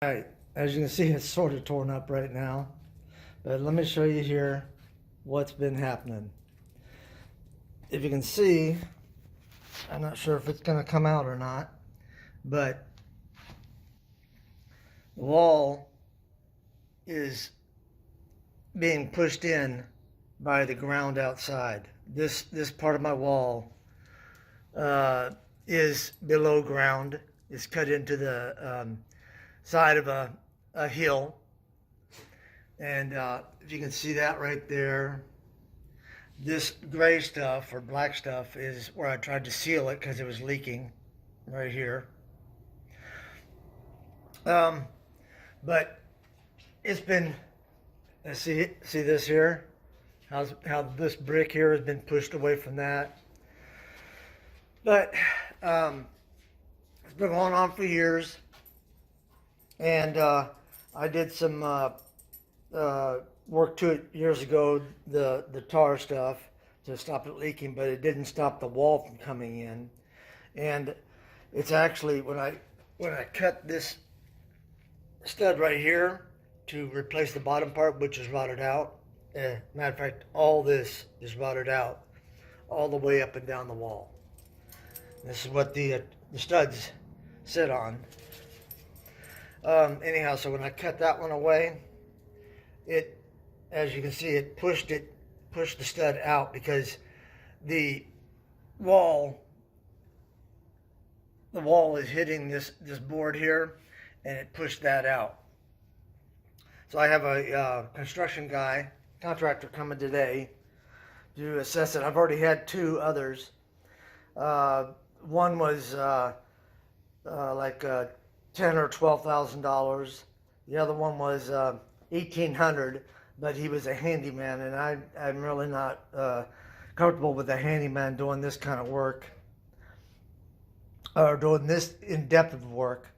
Alright, as you can see, it's sort of torn up right now, but let me show you here what's been happening. If you can see, I'm not sure if it's going to come out or not, but the wall is being pushed in by the ground outside. This part of my wall is below ground. It's cut into the side of a hill, and if you can see that right there, this gray stuff or black stuff is where I tried to seal it because it was leaking right here. But it's been, see this here, how this brick here has been pushed away from that. But it's been going on for years, and I did some work to it years ago, the tar stuff, to stop it leaking, but it didn't stop the wall from coming in. And it's actually, when I cut this stud right here to replace the bottom part, which is rotted out, matter of fact, all this is rotted out all the way up and down the wall. This is what the studs sit on. Anyhow, so when I cut that one away, it, as you can see, it pushed the stud out because the wall is hitting this board here, and it pushed that out. So I have a construction contractor coming today to assess it. I've already had two others. One was like $10,000 or $12,000. The other one was $1,800, but he was a handyman, and I'm really not comfortable with a handyman doing this kind of work, or doing this in depth of work.